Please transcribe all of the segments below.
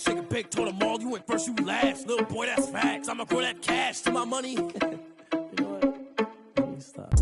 Take a pic, told them all, you went first, you last. Little boy, that's facts. I'ma grow that cash to my money. You know what? Let me stop.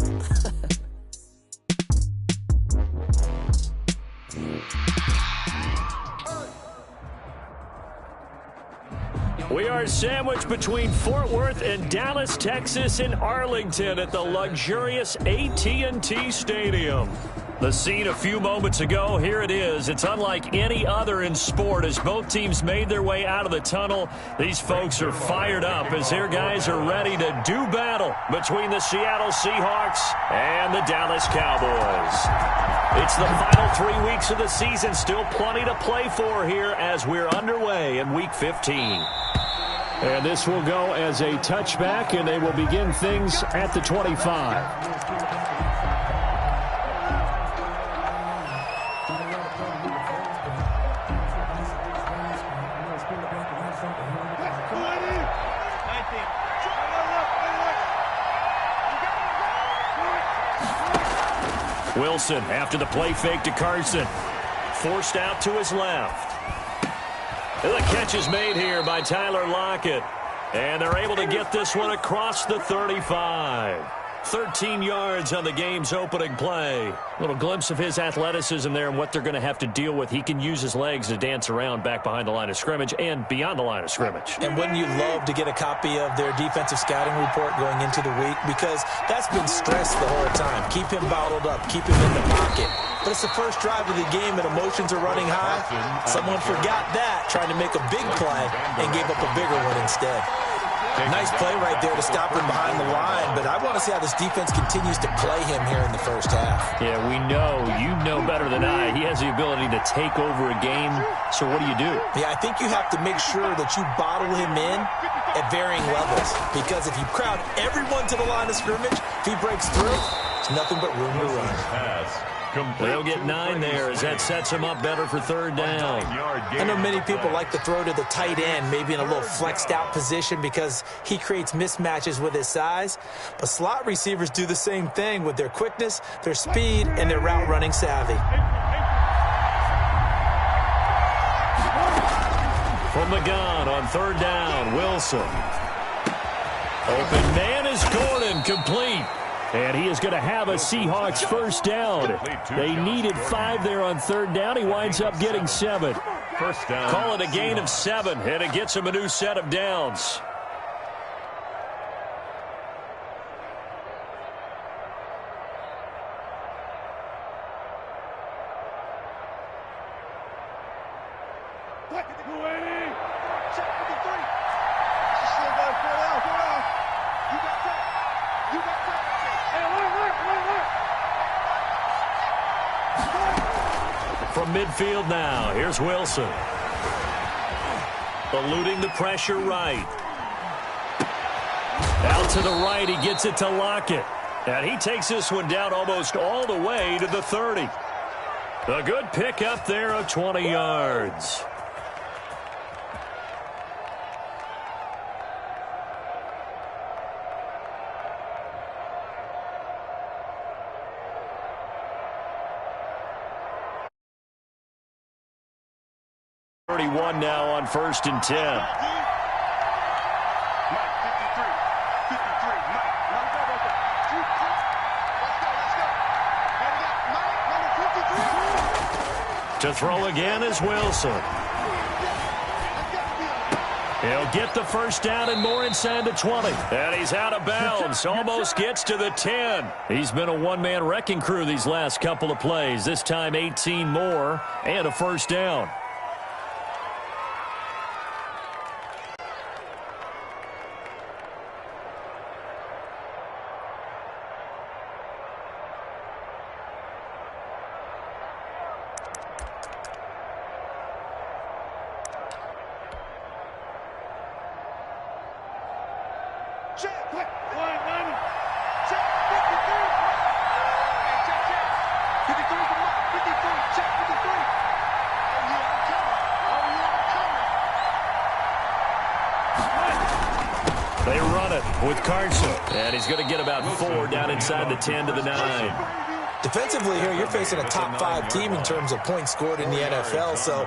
We are sandwiched between Fort Worth and Dallas, Texas, in Arlington at the luxurious AT&T Stadium. The scene a few moments ago, here it is. It's unlike any other in sport as both teams made their way out of the tunnel. These folks are fired up as their guys are ready to do battle between the Seattle Seahawks and the Dallas Cowboys. It's the final 3 weeks of the season, still plenty to play for here as we're underway in Week 15. And this will go as a touchback, and they will begin things at the 25. Wilson after the play fake to Carson. Forced out to his left. And the catch is made here by Tyler Lockett. And they're able to get this one across the 35. 13 yards on the game's opening play. A little glimpse of his athleticism there and what they're going to have to deal with. He can use his legs to dance around back behind the line of scrimmage and beyond the line of scrimmage. And wouldn't you love to get a copy of their defensive scouting report going into the week? Because that's been stressed the whole time. Keep him bottled up. Keep him in the pocket. But it's the first drive of the game and emotions are running high. Someone forgot that, trying to make a big play and gave up a bigger one instead. Nice play right there to stop him behind the line, but I want to see how this defense continues to play him here in the first half. Yeah, we know, you know better than I, he has the ability to take over a game, so what do you do? Yeah, I think you have to make sure that you bottle him in at varying levels, because if you crowd everyone to the line of scrimmage, if he breaks through, there's nothing but room to run. They'll get 9 there as that sets him up better for third down. I know many people like to throw to the tight end, maybe in a little flexed out position because he creates mismatches with his size. But slot receivers do the same thing with their quickness, their speed, and their route running savvy. From the gun on third down, Wilson. Open man is Gordon, complete. And he is going to have a Seahawks first down. They needed 5 there on third down. He winds up getting 7. First down. Call it a gain of 7, and it gets him a new set of downs. From midfield now, here's Wilson. Eluding the pressure right. Out to the right, he gets it to Lockett. And he takes this one down almost all the way to the 30. A good pickup there of 20 yards. Now on 1st and 10. To throw again is Wilson. He'll get the first down and more inside the 20. And he's out of bounds. Almost gets to the 10. He's been a one-man wrecking crew these last couple of plays. This time 18 more and a first down. They run it with Carson, and he's going to get about 4 down inside the 10 to the 9. Defensively here, you're facing a top 5 team in terms of points scored in the NFL. So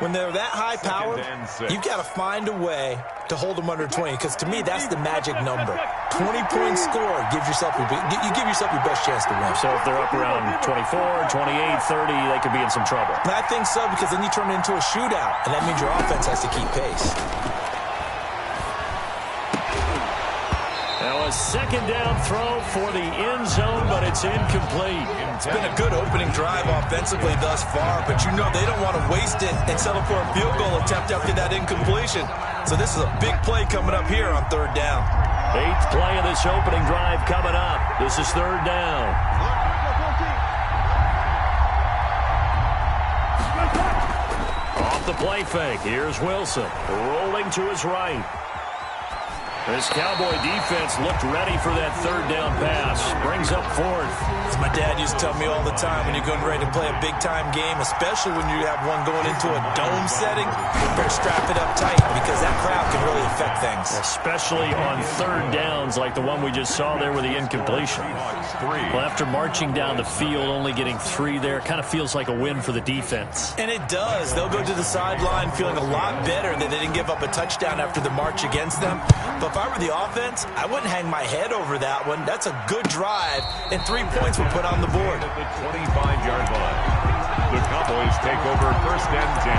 when they're that high-powered, you've got to find a way to hold them under 20, because to me, that's the magic number. 20 points scored gives yourself you give yourself your best chance to win. So if they're up around 24, 28, 30, they could be in some trouble. I think so, because then you turn it into a shootout, and that means your offense has to keep pace. Now a second down throw for the end zone, but it's incomplete. It's been a good opening drive offensively thus far, but you know they don't want to waste it and settle for a field goal attempt after that incompletion. So this is a big play coming up here on 3rd down. 8th play of this opening drive coming up. This is 3rd down. Off the play fake. Here's Wilson rolling to his right. This Cowboy defense looked ready for that 3rd down pass. Brings up 4th. As my dad used to tell me all the time, when you're going ready to play a big-time game, especially when you have one going into a dome setting, you better strap it up tight, because that crowd can really affect things. Especially on 3rd downs like the one we just saw there with the incompletion. Well, after marching down the field, only getting 3 there, kind of feels like a win for the defense. And it does. They'll go to the sideline feeling a lot better that they didn't give up a touchdown after the march against them. But if I were the offense, I wouldn't hang my head over that one. That's a good drive, and 3 points were put on the board. At the 25-yard line, the Cowboys take over 1st and 10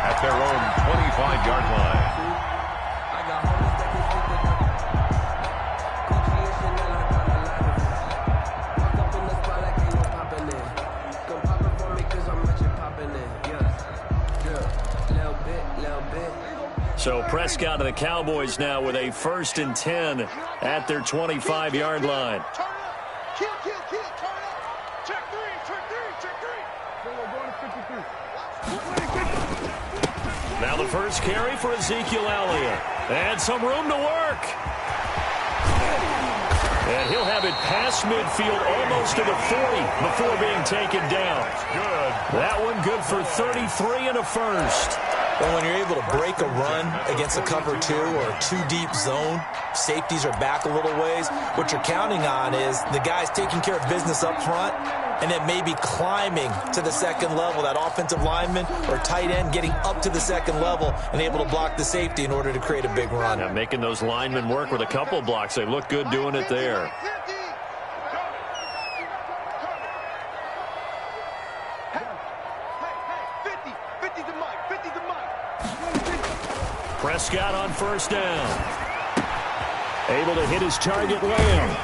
at their own 25-yard line. So Prescott and the Cowboys now with a 1st and 10 at their 25-yard line. Now the first carry for Ezekiel Elliott. And some room to work. And he'll have it past midfield almost to the 40 before being taken down. Good. That one good for 33 and a first. Well, when you're able to break a run against a cover 2 or a 2-deep zone, safeties are back a little ways. What you're counting on is the guys taking care of business up front and then maybe climbing to the 2nd level, that offensive lineman or tight end getting up to the 2nd level and able to block the safety in order to create a big run. Yeah, making those linemen work with a couple blocks. They look good doing it there. Prescott on 1st down. Able to hit his target, Lamb.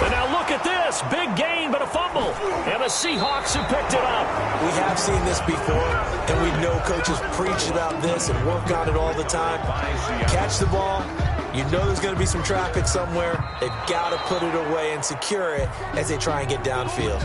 And now look at this. Big gain, but a fumble. And the Seahawks have picked it up. We have seen this before, and we know coaches preach about this and work on it all the time. Catch the ball. You know there's going to be some traffic somewhere. They've got to put it away and secure it as they try and get downfield.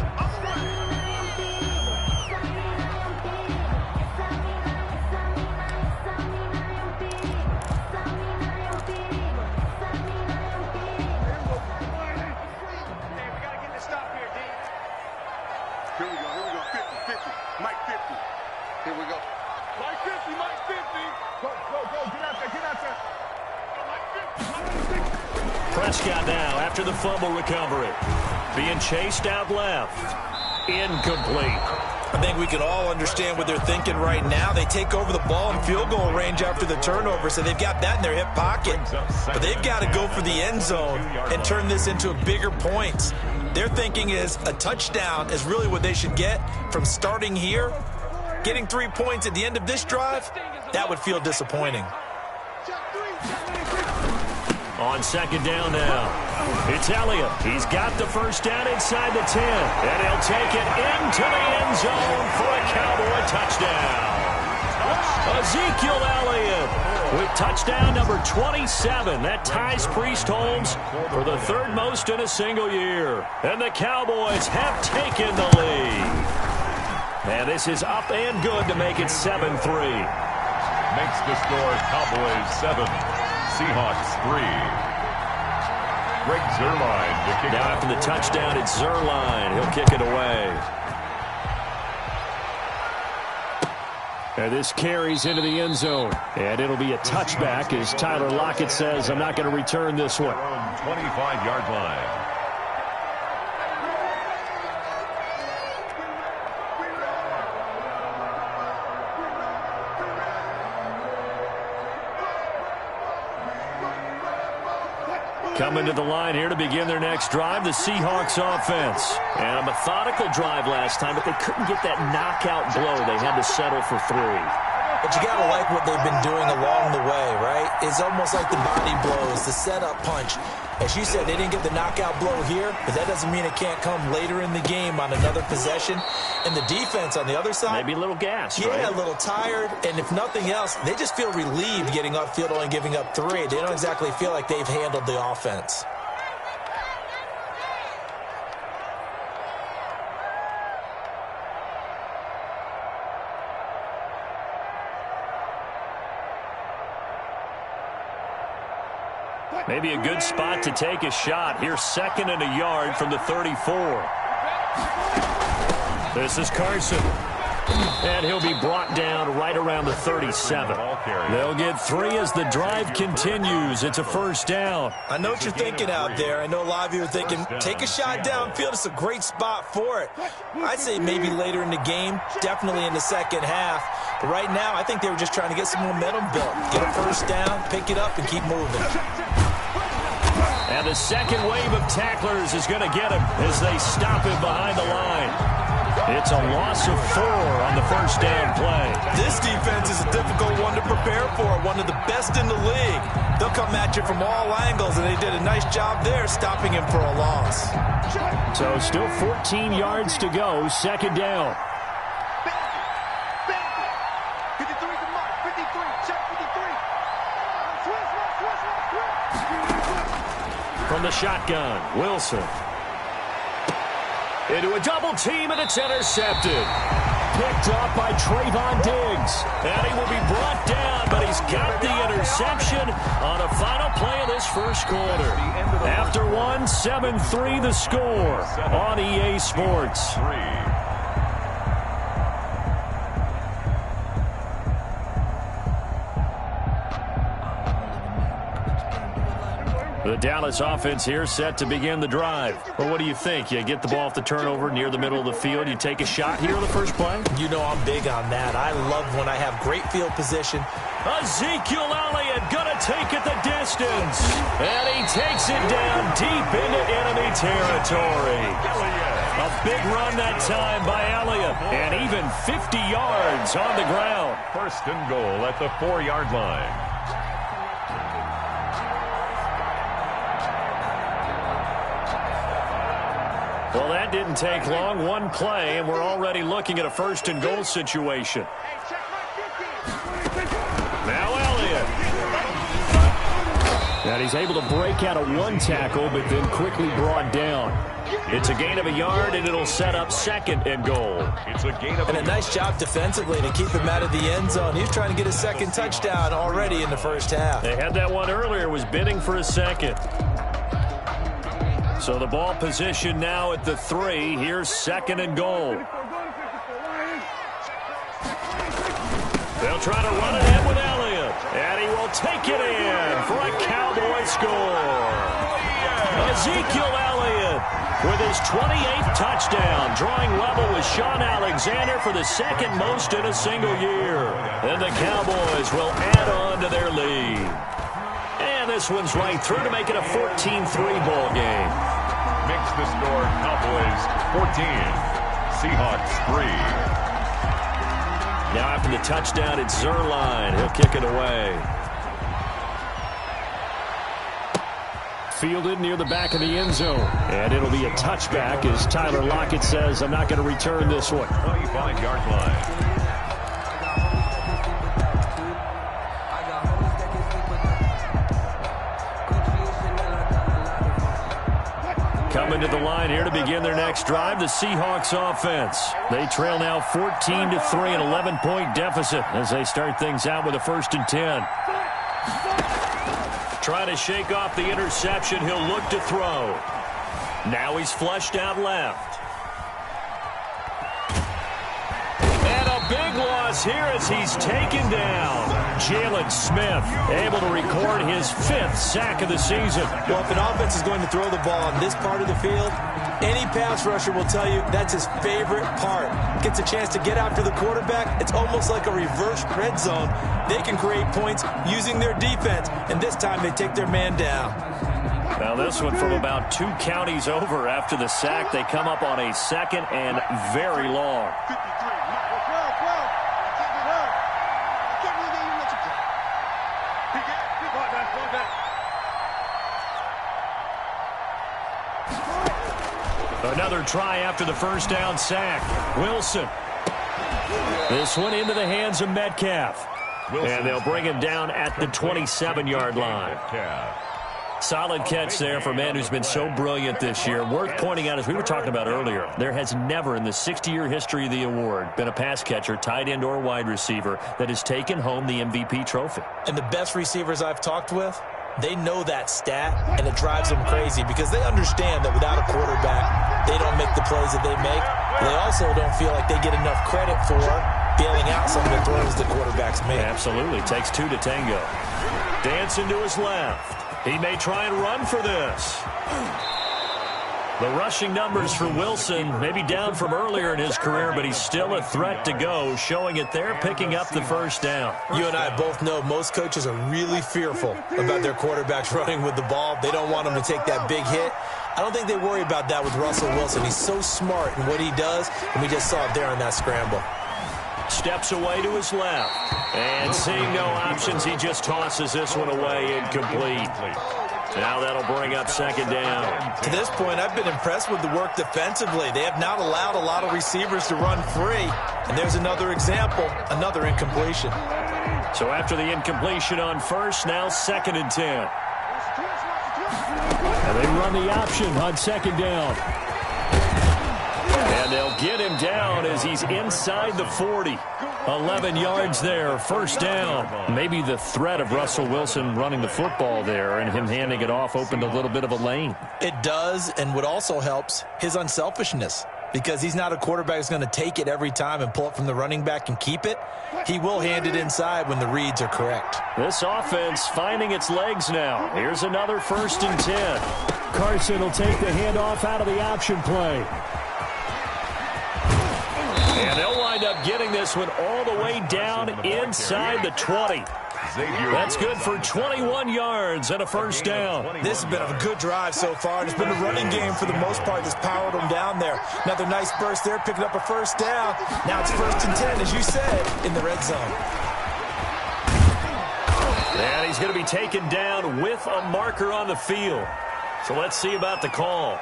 Prescott now after the fumble recovery. Being chased out left. Incomplete. I think we can all understand what they're thinking right now. They take over the ball in field goal range after the turnover, so they've got that in their hip pocket. But they've got to go for the end zone and turn this into a bigger points. Their thinking is a touchdown is really what they should get from starting here. Getting 3 points at the end of this drive, that would feel disappointing. On 2nd down now. It's Elliott. He's got the first down inside the 10. And he'll take it into the end zone for a Cowboy touchdown. Ezekiel Elliott with touchdown number 27. That ties Priest Holmes for the 3rd most in a single year. And the Cowboys have taken the lead. And this is up and good to make it 7-3. Makes the score Cowboys 7, Seahawks 3. Greg Zuerlein to kick now off. After the touchdown, it's Zuerlein. He'll kick it away. And this carries into the end zone. And it'll be a touchback as Tyler Lockett says, I'm not going to return this one. 25-yard line. Coming to the line here to begin their next drive, the Seahawks offense. And a methodical drive last time, but they couldn't get that knockout blow. They had to settle for 3. But you got to like what they've been doing along the way, right? It's almost like the body blows, the setup punch. As you said, they didn't get the knockout blow here, but that doesn't mean it can't come later in the game on another possession. And the defense on the other side, maybe a little gassed, yeah, right? a little tired. And if nothing else, they just feel relieved getting upfield, only giving up 3. They don't exactly feel like they've handled the offense. Maybe a good spot to take a shot. Here's 2nd and a yard from the 34. This is Carson. And he'll be brought down right around the 37. They'll get 3 as the drive continues. It's a first down. I know what you're thinking out there. I know a lot of you are thinking, take a shot downfield. It's a great spot for it. I'd say maybe later in the game, definitely in the second half. But right now, I think they were just trying to get some momentum built. Get a first down, pick it up, and keep moving. And the second wave of tacklers is going to get him as they stop him behind the line. It's a loss of 4 on the first down play. This defense is a difficult one to prepare for, one of the best in the league. They'll come at you from all angles, and they did a nice job there stopping him for a loss. So still 14 yards to go, second down. From the shotgun, Wilson. Into a double team, and it's intercepted. Picked up by Trayvon Diggs. And he will be brought down, but he's got the interception on the final play of this first quarter. After 1, 7-3 the score on EA Sports. The Dallas offense here set to begin the drive. Well, what do you think? You get the ball off the turnover near the middle of the field. You take a shot here on the first play? You know I'm big on that. I love when I have great field position. Ezekiel Elliott gonna take it the distance. And he takes it down deep into enemy territory. A big run that time by Elliott. And even 50 yards on the ground. First and goal at the 4-yard line. Well, that didn't take long. One play, and we're already looking at a first and goal situation. Now Elliott. And he's able to break out of one tackle, but then quickly brought down. It's a gain of a yard, and it'll set up second and goal. It's a gain of and a nice job defensively to keep him out of the end zone. He's trying to get his second touchdown already in the first half. They had that one earlier, was bidding for a second. So the ball position now at the 3. Here's second and goal. They'll try to run it in with Elliott. And he will take it in for a Cowboy score. Ezekiel Elliott with his 28th touchdown, drawing level with Sean Alexander for the second most in a single year. And the Cowboys will add on to their lead. And this one's right through to make it a 14-3 ball game. Makes the score Cowboys 14, Seahawks 3. Now after the touchdown, it's Zerline. He'll kick it away. Fielded near the back of the end zone. And it'll be a touchback as Tyler Lockett says, I'm not going to return this one. 25-yard line. Coming to the line here to begin their next drive, the Seahawks offense. They trail now 14-3, an 11-point deficit as they start things out with a 1st and 10. Trying to shake off the interception. He'll look to throw. Now he's flushed out left. And a big loss here as he's taken down. Jalen Smith able to record his 5th sack of the season. Well, if an offense is going to throw the ball on this part of the field, any pass rusher will tell you that's his favorite part. Gets a chance to get after the quarterback. It's almost like a reverse red zone. They can create points using their defense, and this time they take their man down. Now this one from about 2 counties over after the sack. They come up on a 2nd and very long. Another try after the first down sack. Wilson. This one into the hands of Metcalf. And they'll bring him down at the 27-yard line. Solid catch there for a man who's been so brilliant this year. Worth pointing out, as we were talking about earlier, there has never in the 60-year history of the award been a pass catcher, tight end, or wide receiver that has taken home the MVP trophy. And the best receivers I've talked with, they know that stat, and it drives them crazy because they understand that without a quarterback, they don't make the plays that they make. They also don't feel like they get enough credit for bailing out some of the throws the quarterbacks make. Absolutely. Takes 2 to tango. Dancing to his left. He may try and run for this. The rushing numbers for Wilson may be down from earlier in his career, but he's still a threat to go, showing it there, picking up the first down. You and I both know most coaches are really fearful about their quarterbacks running with the ball. They don't want them to take that big hit. I don't think they worry about that with Russell Wilson. He's so smart in what he does, and we just saw it there on that scramble. Steps away to his left. And seeing no options, he just tosses this one away incomplete. Now that'll bring up 2nd down. To this point, I've been impressed with the work defensively. They have not allowed a lot of receivers to run free. And there's another example, another incompletion. So after the incompletion on first, now 2nd and 10. And they run the option on 2nd down. And they'll get him down as he's inside the 40. 11 yards there, first down. Maybe the threat of Russell Wilson running the football there and him handing it off opened a little bit of a lane. It does, and what also helps, his unselfishness. Because he's not a quarterback who's going to take it every time and pull it from the running back and keep it. He will hand it inside when the reads are correct. This offense finding its legs now. Here's another 1st and 10. Carson will take the handoff out of the option play. And they'll wind up getting this one all the way down inside the 20. That's good for 21 yards and a first down. This has been a good drive so far, and it's been a running game for the most part that's powered them down there. Another nice burst there, picking up a first down. Now it's 1st and 10, as you said, in the red zone. And he's going to be taken down with a marker on the field. So let's see about the call.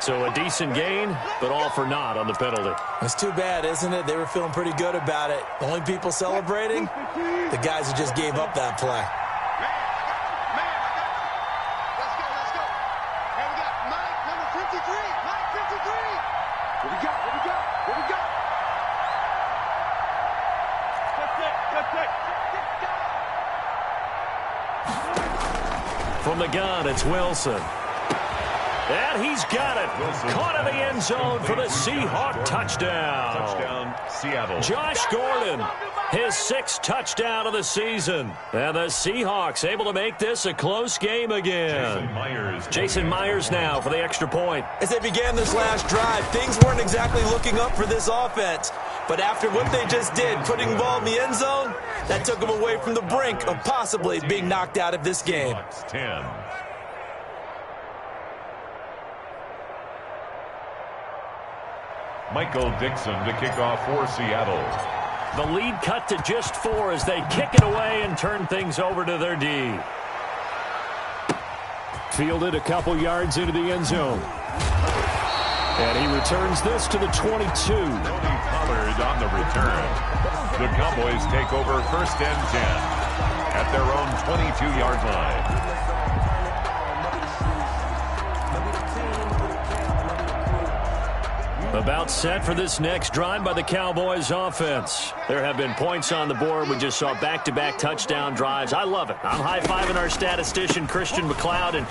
So a decent gain, but all for naught on the penalty. It's too bad, isn't it? They were feeling pretty good about it. The only people celebrating, the guys who just gave up that play. Let's go. Hey, we got Mike, number 53. Mike, 53. What we got? From the gun, it's Wilson. And he's got it. Caught in the end zone for the Seahawk touchdown. Touchdown, Seattle. Josh Gordon, his 6th touchdown of the season. And the Seahawks able to make this a close game again. Jason Myers now for the extra point. As they began this last drive, things weren't exactly looking up for this offense. But after what they just did, putting the ball in the end zone, that took them away from the brink of possibly being knocked out of this game. 10. Michael Dixon to kick off for Seattle. The lead cut to just 4 as they kick it away and turn things over to their D. Fielded a couple yards into the end zone. And he returns this to the 22. Tony Pollard on the return. The Cowboys take over 1st and 10 at their own 22-yard line. About set for this next drive by the Cowboys offense. There have been points on the board. We just saw back-to-back touchdown drives. I love it. I'm high-fiving our statistician, Christian McLeod, and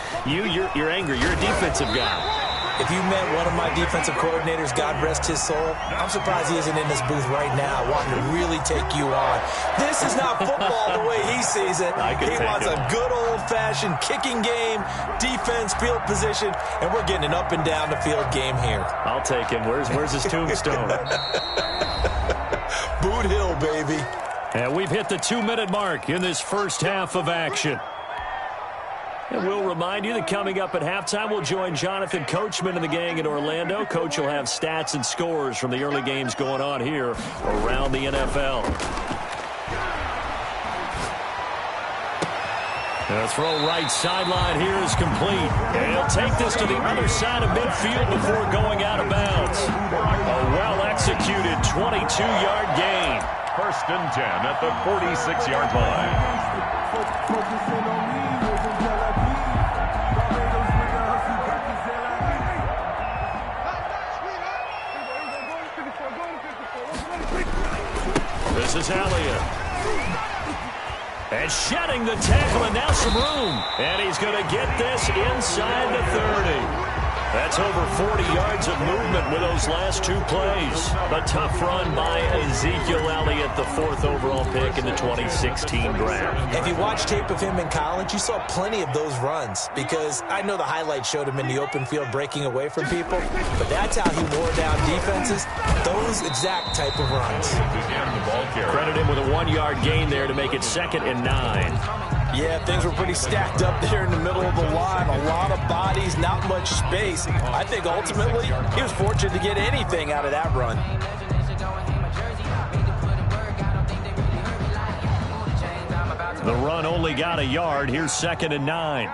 you're angry. You're a defensive guy. If you met one of my defensive coordinators, God rest his soul, I'm surprised he isn't in this booth right now wanting to really take you on. This is not football the way he sees it. He wants a good old-fashioned kicking game, defense, field position, and we're getting an up-and-down-the-field game here. I'll take him. Where's his tombstone? Boot Hill, baby. And we've hit the 2-minute mark in this first half of action. And we'll remind you that coming up at halftime, we'll join Jonathan Coachman and the gang in Orlando. Coach will have stats and scores from the early games going on here around the NFL. The throw right sideline here is complete. And he'll take this to the other side of midfield before going out of bounds. A well-executed 22-yard gain. 1st and 10 at the 46-yard line. This is Elliott. And shedding the tackle, and now some room. And he's going to get this inside the 30. That's over 40 yards of movement with those last two plays. A tough run by Ezekiel Elliott, the 4th overall pick in the 2016 draft. If you watch tape of him in college, you saw plenty of those runs, because I know the highlights showed him in the open field breaking away from people, but that's how he wore down defenses, those exact type of runs. Credit him with a 1-yard gain there to make it 2nd and 9. Yeah, things were pretty stacked up there in the middle of the line. A lot of bodies, not much space. I think ultimately he was fortunate to get anything out of that run. The run only got a yard. Here's 2nd and 9.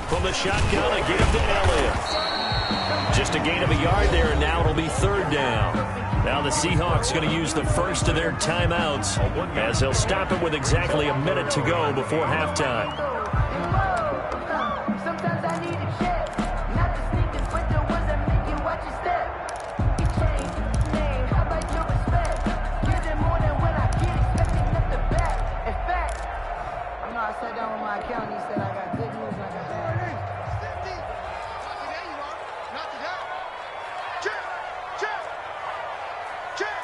From the shotgun, a give to Elliott. Just a gain of a yard there, and now it'll be 3rd down. Now the Seahawks going to use the first of their timeouts as they'll stop it with exactly a minute to go before halftime. Sometimes I need a check, not the sneakers, but the ones that make you watch your step. You change, name, how about your respect? Give it more than when I get expecting up the back. In fact, I know I sat down with my accountant, he said I got good news and I got bad news. There you are. Knock it out. Check. Check. Check.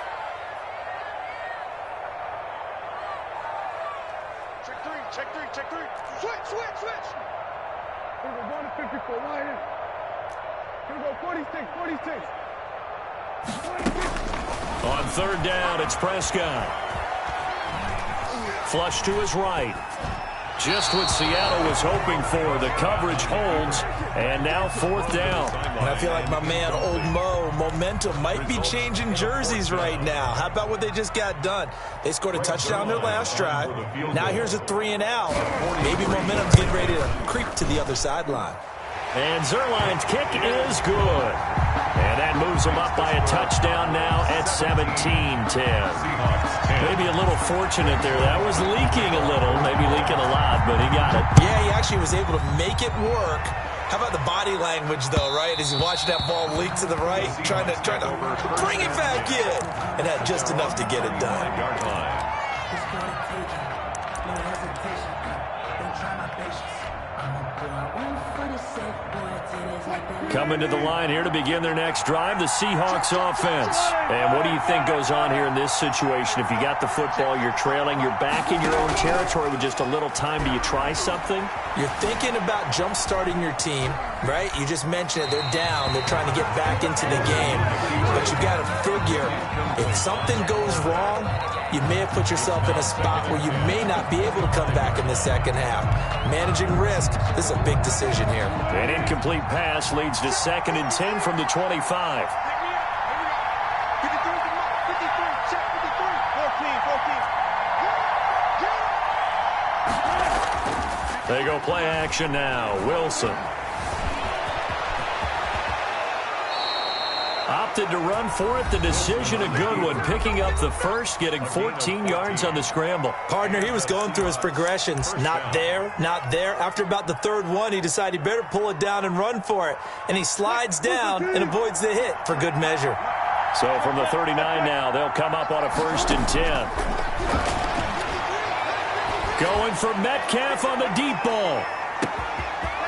Check 3. Check 3. Check 3. Switch. Switch. Switch. Here we go. Going to 54. Right here. Here we go. 46. 46. 46. On 3rd down, it's Prescott. Flush to his right. Just what Seattle was hoping for. The coverage holds, and now 4th down. And I feel like my man, Old Mo, momentum might be changing jerseys right now. How about what they just got done? They scored a touchdown their last drive. Now here's a 3 and out. Maybe momentum's getting ready to creep to the other sideline. And Zerline's kick is good. And that moves him up by a touchdown now at 17-10. Maybe a little fortunate there. That was leaking a little, maybe leaking a lot, but he got it. Yeah, he actually was able to make it work. How about the body language, though, right? As he's watching that ball leak to the right, trying to bring it back in. And had just enough to get it done. Coming to the line here to begin their next drive, the Seahawks offense. And what do you think goes on here in this situation? If you got the football, you're trailing, you're back in your own territory with just a little time. Do you try something? You're thinking about jump-starting your team, right? You just mentioned it. They're down. They're trying to get back into the game. But you got to figure, if something goes wrong, you may have put yourself in a spot where you may not be able to come back in the second half. Managing risk, this is a big decision here. An incomplete pass leads to 2nd and 10 from the 25. 53, check 53, 14. They go play action now. Wilson. Opted to run for it. The decision a good one. Picking up the first, getting 14 yards on the scramble. Partner, he was going through his progressions. Not there, not there. After about the 3rd one, he decided he better pull it down and run for it. And he slides down and avoids the hit for good measure. So from the 39 now, they'll come up on a 1st and 10. Going for Metcalf on the deep ball.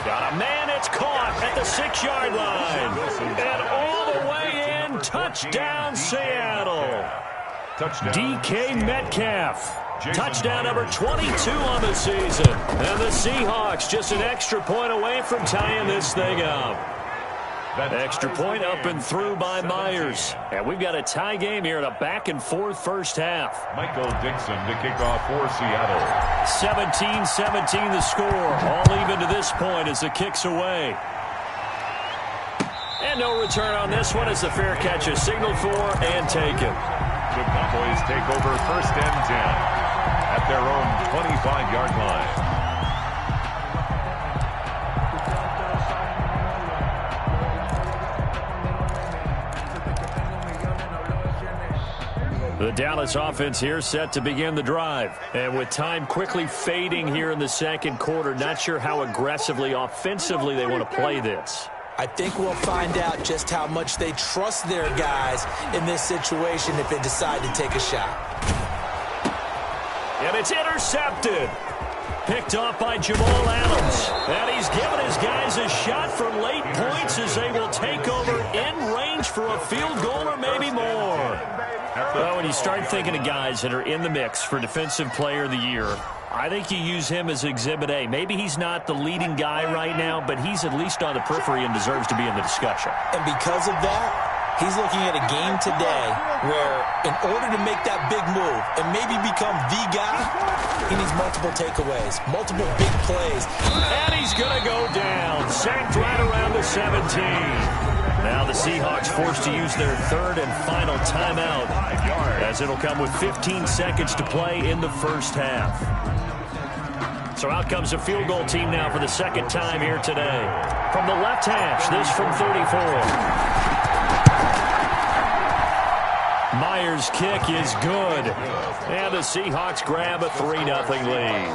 Got a man, it's caught at the 6-yard line. And all the way in, touchdown Seattle. DK Metcalf. Touchdown number 22 on the season. And the Seahawks just an extra point away from tying this thing up. Extra point up and through by Myers. And we've got a tie game here in a back-and-forth first half. Michael Dixon to kick off for Seattle. 17-17 the score. All even to this point as the kick's away. And no return on this one as the fair catch is signaled for and taken. The Cowboys take over first and 10 at their own 25-yard line. The Dallas offense here set to begin the drive. And with time quickly fading here in the second quarter, not sure how aggressively, offensively they want to play this. I think we'll find out just how much they trust their guys in this situation if they decide to take a shot. And it's intercepted. Picked off by Jamal Adams. And he's given his guys a shot from late points as they will take over in range for a field goal or maybe more. Well, when you start thinking of guys that are in the mix for Defensive Player of the Year, I think you use him as Exhibit A. Maybe he's not the leading guy right now, but he's at least on the periphery and deserves to be in the discussion. And because of that, he's looking at a game today where in order to make that big move and maybe become the guy, he needs multiple takeaways, multiple big plays. And he's going to go down. Sacked right around the 17. Now the Seahawks forced to use their third and final timeout as it'll come with 15 seconds to play in the first half. So out comes a field goal team now for the second time here today. From the left hash, this from 34. Myers' kick is good. And the Seahawks grab a 3-0 lead.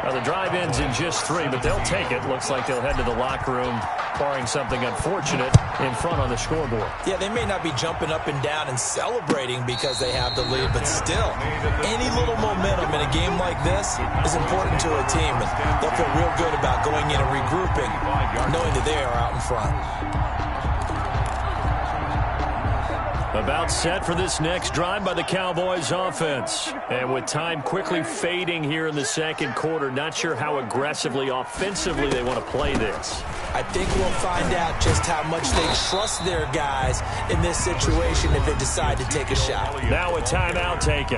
Now the drive ends in just 3, but they'll take it. Looks like they'll head to the locker room, barring something unfortunate, in front on the scoreboard. Yeah, they may not be jumping up and down and celebrating because they have the lead, but still, any little momentum in a game like this is important to a team, and they'll feel real good about going in and regrouping, knowing that they are out in front. About set for this next drive by the Cowboys offense. And with time quickly fading here in the second quarter, not sure how aggressively, offensively they want to play this. I think we'll find out just how much they trust their guys in this situation if they decide to take a shot. Now a timeout taken.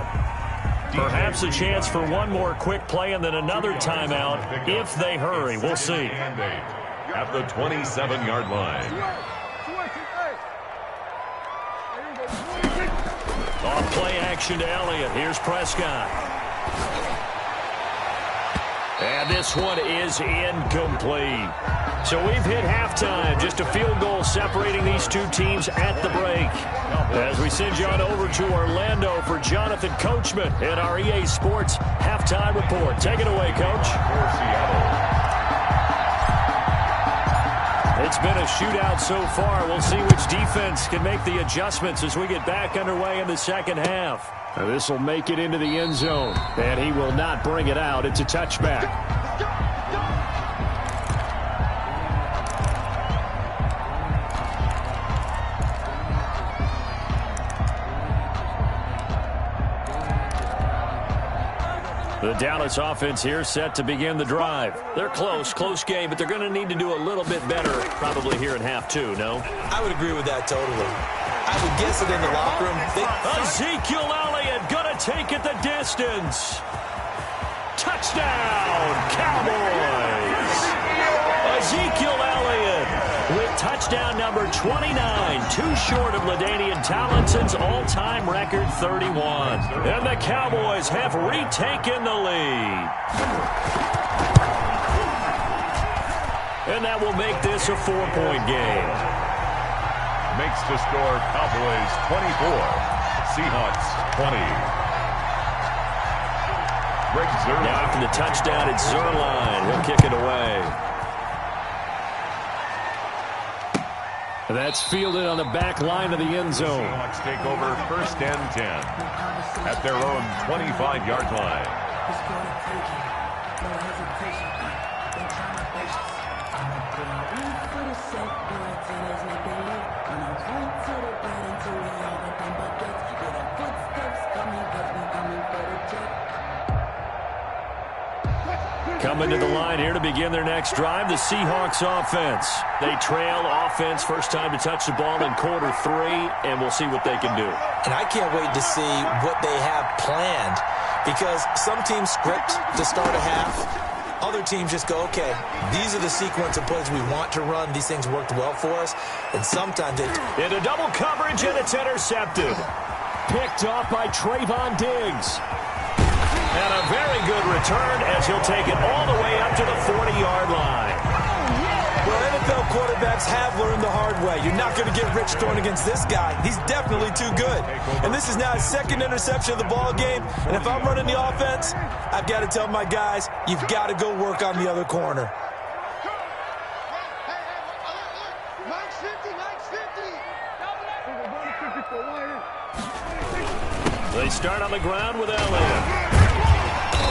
Perhaps a chance for one more quick play and then another timeout if they hurry. We'll see. At the 27-yard line. Off play action to Elliott. Here's Prescott. And this one is incomplete. So we've hit halftime. Just a field goal separating these two teams at the break. As we send you on over to Orlando for Jonathan Coachman in our EA Sports halftime report. Take it away, Coach. It's been a shootout so far. We'll see which defense can make the adjustments as we get back underway in the second half. This will make it into the end zone, and he will not bring it out. It's a touchback. The Dallas offense here set to begin the drive. They're close game, but they're going to need to do a little bit better probably here in half two, no? I would agree with that totally. I would guess it in the locker room. Ezekiel Elliott going to take it the distance. Touchdown, Cowboys! Ezekiel Elliott with touchdown number 29, too short of LaDainian Tomlinson's all-time record 31. And the Cowboys have retaken the lead. And that will make this a 4-point game. Makes the score Cowboys 24, Seahawks 20. Now after the touchdown, it's Zerline. He'll kick it away. That's fielded on the back line of the end zone. Seahawks take over first and 10 at their own 25-yard line. Coming to the line here to begin their next drive, the Seahawks offense. They trail offense, first time to touch the ball in quarter 3, and we'll see what they can do. And I can't wait to see what they have planned, because some teams script to start a half. Other teams just go, okay, these are the sequence of plays we want to run. These things worked well for us. And sometimes they... Into double coverage, and it's intercepted. Picked off by Trayvon Diggs. And a very good return as he'll take it all the way up to the 40-yard line. Well, NFL quarterbacks have learned the hard way. You're not going to get rich throwing against this guy. He's definitely too good. And this is now his second interception of the ball game. And if I'm running the offense, I've got to tell my guys, you've got to go work on the other corner. Mike's 50, Mike's 50. They start on the ground with Elliott.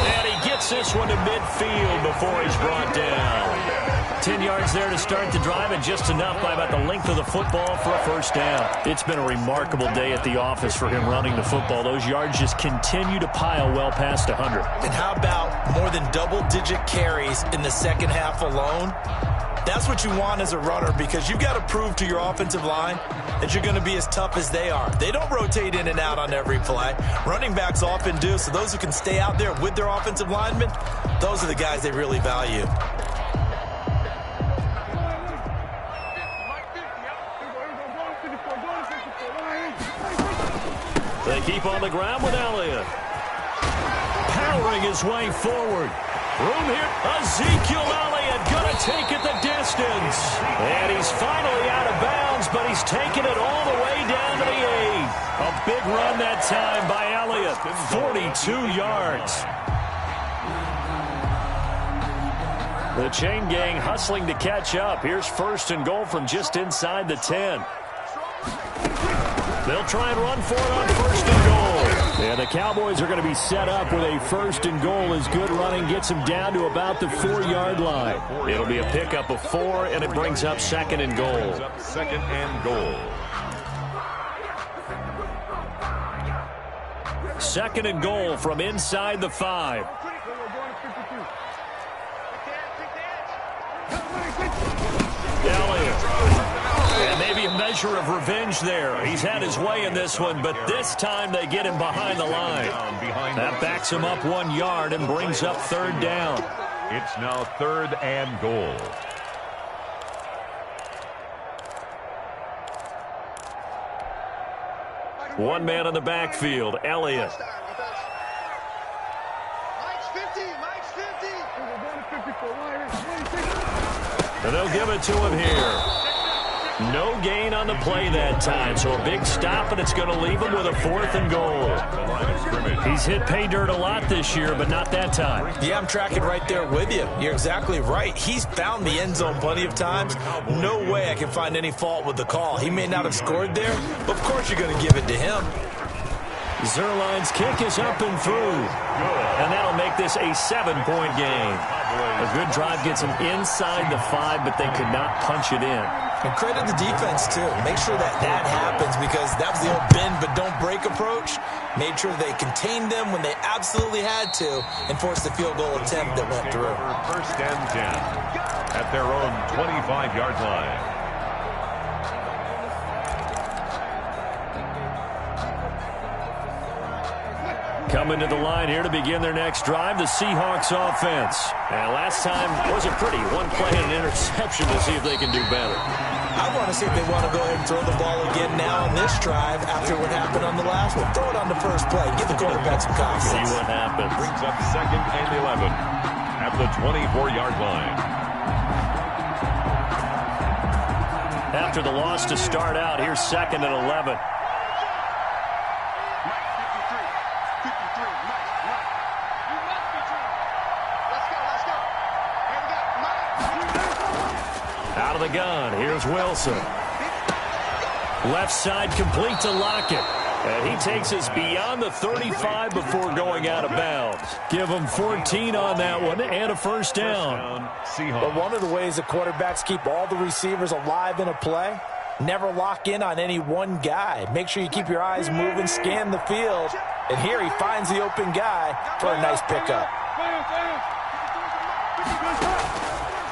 And he gets this one to midfield before he's brought down. 10 yards there to start the drive, and just enough by about the length of the football for a first down. It's been a remarkable day at the office for him running the football. Those yards just continue to pile well past 100. And how about more than double-digit carries in the second half alone? That's what you want as a runner, because you've got to prove to your offensive line that you're going to be as tough as they are. They don't rotate in and out on every play. Running backs often do, so those who can stay out there with their offensive linemen, those are the guys they really value. They keep on the ground with Elliott. Powering his way forward. Room here. Ezekiel Elliott going to take it the distance. And he's finally out of bounds, but he's taken it all the way down to the 8. A big run that time by Elliott. 42 yards. The chain gang hustling to catch up. Here's first and goal from just inside the 10. They'll try and run for it on first and goal. And the Cowboys are going to be set up with a first and goal as good running gets them down to about the 4-yard line. It'll be a pickup of 4, and it brings up second and goal. Second and goal. Second and goal from inside the 5. Elliott. And maybe a measure of revenge there. He's had his way in this one, but this time they get him behind the line. That backs him up 1 yard and brings up third down. It's now third and goal. One man in the backfield, Elliott. Mike's 50, Mike's 50. And they'll give it to him here. No gain on the play that time, so a big stop, and it's going to leave him with a fourth and goal. He's hit pay dirt a lot this year, but not that time. Yeah, I'm tracking right there with you. You're exactly right. He's found the end zone plenty of times. No way I can find any fault with the call. He may not have scored there, but of course you're going to give it to him. Zerline's kick is up and through. And that'll make this a 7-point game. A good drive gets them inside the 5, but they could not punch it in. And credit the defense, too. Make sure that happens, because that was the old bend but don't break approach. Made sure they contained them when they absolutely had to and forced the field goal attempt that went through. First and 10 at their own 25-yard line. Coming to the line here to begin their next drive, the Seahawks offense. And last time wasn't pretty. One play and an interception to see if they can do better. I want to see if they want to go ahead and throw the ball again now on this drive after what happened on the last one. Throw it on the first play. Give the quarterback some confidence. See what happens. Brings up second and 11 at the 24-yard line. After the loss to start out, here's second and 11. Out of the gun, here's Wilson. Left side complete to Lockett. And he takes us beyond the 35 before going out of bounds. Give him 14 on that one and a first down. But one of the ways the quarterbacks keep all the receivers alive in a play, never lock in on any one guy. Make sure you keep your eyes moving, scan the field. And here he finds the open guy for a nice pickup.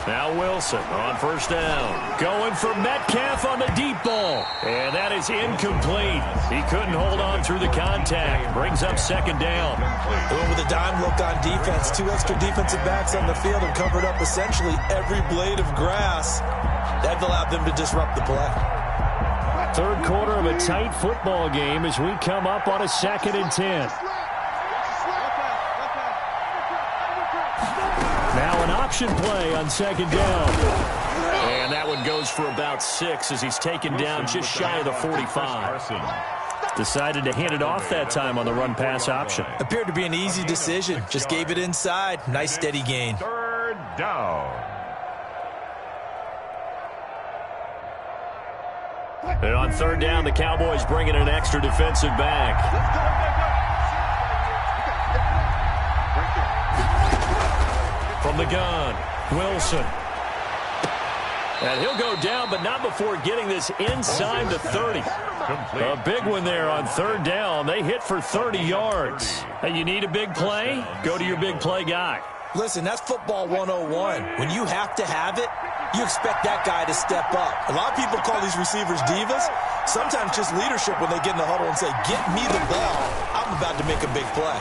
Now Wilson on first down. Going for Metcalf on the deep ball. And that is incomplete. He couldn't hold on through the contact. Brings up second down. Going with a dime look on defense. 2 extra defensive backs on the field and covered up essentially every blade of grass. That allowed them to disrupt the play. Third quarter of a tight football game as we come up on a 2nd and 10. Now an option play on second down. And that one goes for about 6 as he's taken down just shy of the 45. Decided to hand it off that time on the run-pass option. Appeared to be an easy decision. Just gave it inside. Nice steady gain. Third down. And on third down, the Cowboys bring in an extra defensive back. From the gun, Wilson. And he'll go down, but not before getting this inside the 30. Complete. A big one there on third down. They hit for 30 yards. Hey, you need a big play? Go to your big play guy. Listen, that's football 101. When you have to have it, you expect that guy to step up. A lot of people call these receivers divas. Sometimes just leadership when they get in the huddle and say, get me the ball. I'm about to make a big play.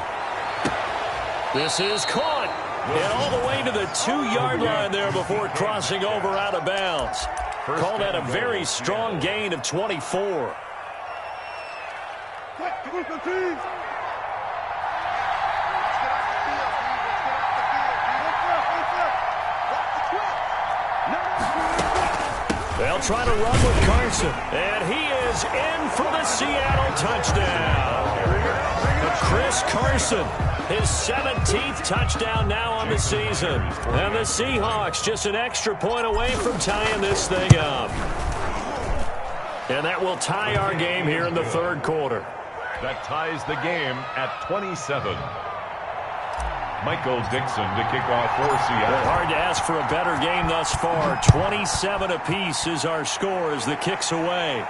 This is caught. And all the way to the 2-yard line there before crossing over out of bounds. Call that a very strong gain of 24. They'll try to run with Carson. And he is in for the Seattle touchdown. Chris Carson, his 17th touchdown now on the season. And the Seahawks just an extra point away from tying this thing up. And that will tie our game here in the third quarter. That ties the game at 27. Michael Dixon to kick off for Seattle. Well, hard to ask for a better game thus far. 27 apiece is our score as the kick's away.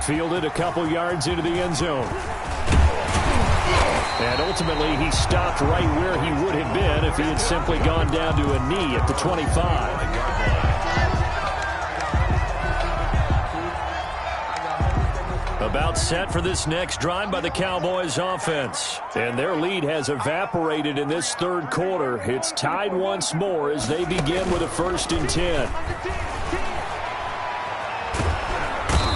Fielded a couple yards into the end zone. And ultimately, he stopped right where he would have been if he had simply gone down to a knee at the 25. About set for this next drive by the Cowboys offense. And their lead has evaporated in this third quarter. It's tied once more as they begin with a 1st and 10.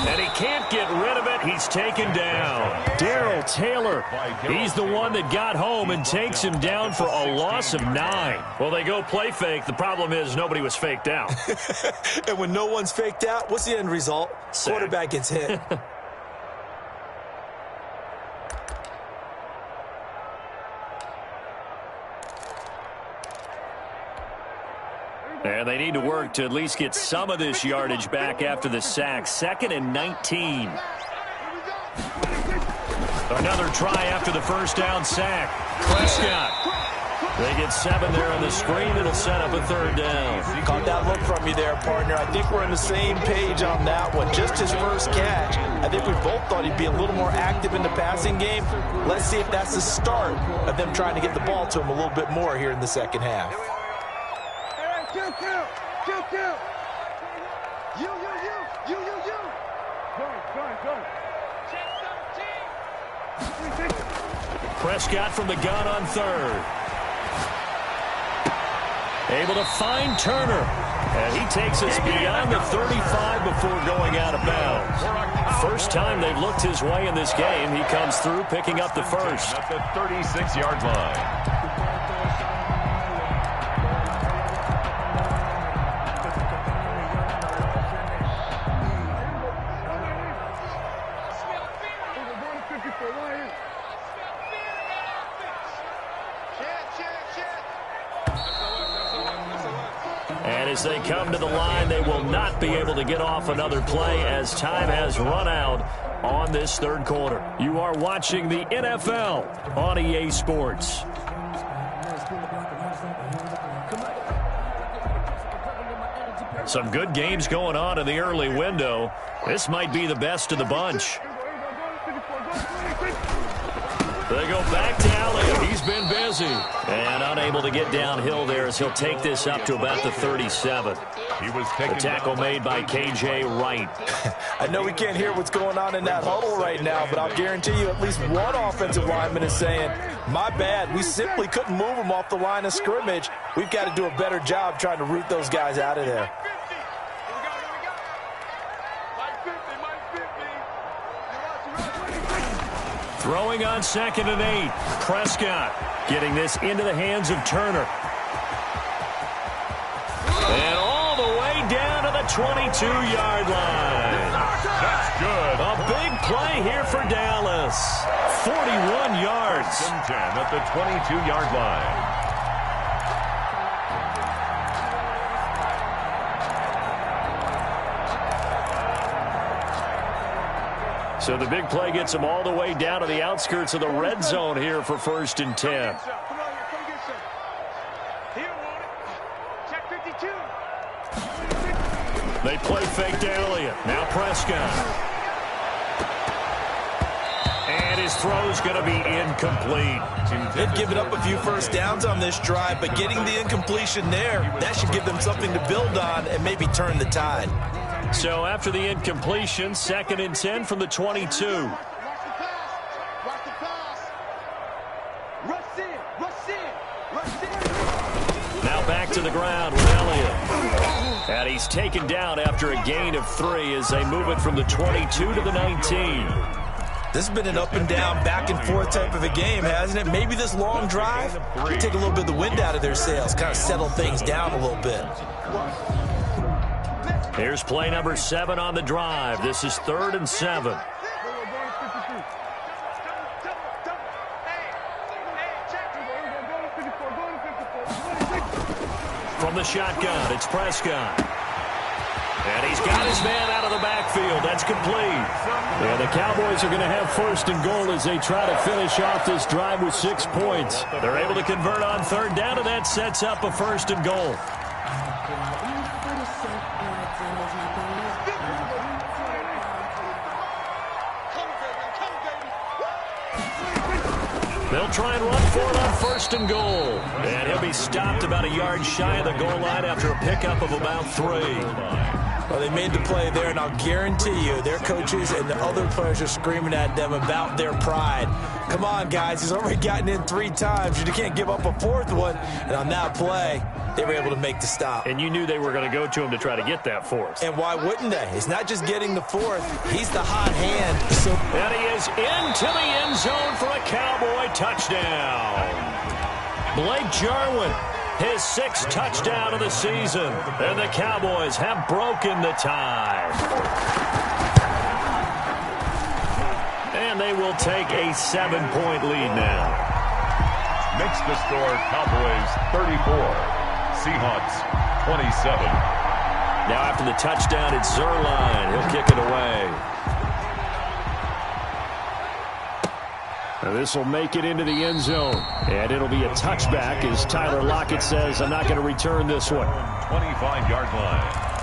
And he can't get rid of it. He's taken down. Darrell Taylor. He's the one that got home and takes him down for a loss of 9. Well, they go play fake. The problem is nobody was faked out. And when no one's faked out, what's the end result? Sack. Quarterback gets hit. And they need to work to at least get some of this yardage back after the sack. 2nd and 19. Another try after the first down sack. Prescott. They get 7 there on the screen. It'll set up a 3rd down. Caught that look from you there, partner. I think we're on the same page on that one. Just his first catch. I think we both thought he'd be a little more active in the passing game. Let's see if that's the start of them trying to get the ball to him a little bit more here in the second half. Kill. You. Go. Prescott from the gun on 3rd. Able to find Turner. And he takes us beyond the 35 before going out of bounds. First time they've looked his way in this game. He comes through picking up the first. At the 36-yard line. And as they come to the line, they will not be able to get off another play as time has run out on this third quarter. You are watching the NFL on EA Sports. Some good games going on in the early window. This might be the best of the bunch. They go back to Elliott. He's been busy. And unable to get downhill there as he'll take this up to about the 37. He was The tackle made by K.J. Wright. I know we can't hear what's going on in that huddle right now, but I'll guarantee you at least one offensive lineman is saying, my bad, we simply couldn't move them off the line of scrimmage. We've got to do a better job trying to root those guys out of there. Throwing on 2nd and 8. Prescott getting this into the hands of Turner. And all the way down to the 22-yard line. That's good. A big play here for Dallas. 41 yards. 10 at the 22-yard line. So the big play gets him all the way down to the outskirts of the red zone here for 1st and 10. They play fake to Elliott. Now Prescott. And his throw's going to be incomplete. They've given up a few first downs on this drive, but getting the incompletion there, that should give them something to build on and maybe turn the tide. So after the incompletion, 2nd and 10 from the 22. Now back to the ground with Elliott. And he's taken down after a gain of 3 as they move it from the 22 to the 19. This has been an up and down, back and forth type of a game, hasn't it? Maybe this long drive take a little bit of the wind out of their sails, kind of settle things down a little bit. Here's play number 7 on the drive. This is 3rd and 7. From the shotgun, it's Prescott. And he's got his man out of the backfield. That's complete. And the Cowboys are going to have 1st and goal as they try to finish off this drive with 6 points. They're able to convert on 3rd down, and that sets up a 1st and goal. They'll try and run for it on 1st and goal. And he'll be stopped about a yard shy of the goal line after a pickup of about 3. Well, they made the play there, and I'll guarantee you their coaches and the other players are screaming at them about their pride. Come on, guys. He's already gotten in 3 times. You can't give up a 4th one. And on that play, they were able to make the stop. And you knew they were going to go to him to try to get that 4th. And why wouldn't they? It's not just getting the 4th. He's the hot hand. So and he is into the end zone for a Cowboy touchdown. Blake Jarwin, his 6th touchdown of the season. And the Cowboys have broken the tie. And they will take a 7-point lead now. Makes the score Cowboys 34. Seahawks 27. Now after the touchdown, it's Zerline. He'll kick it away. Now this will make it into the end zone. And it'll be a touchback as Tyler Lockett says, I'm not going to return this one. 25-yard line.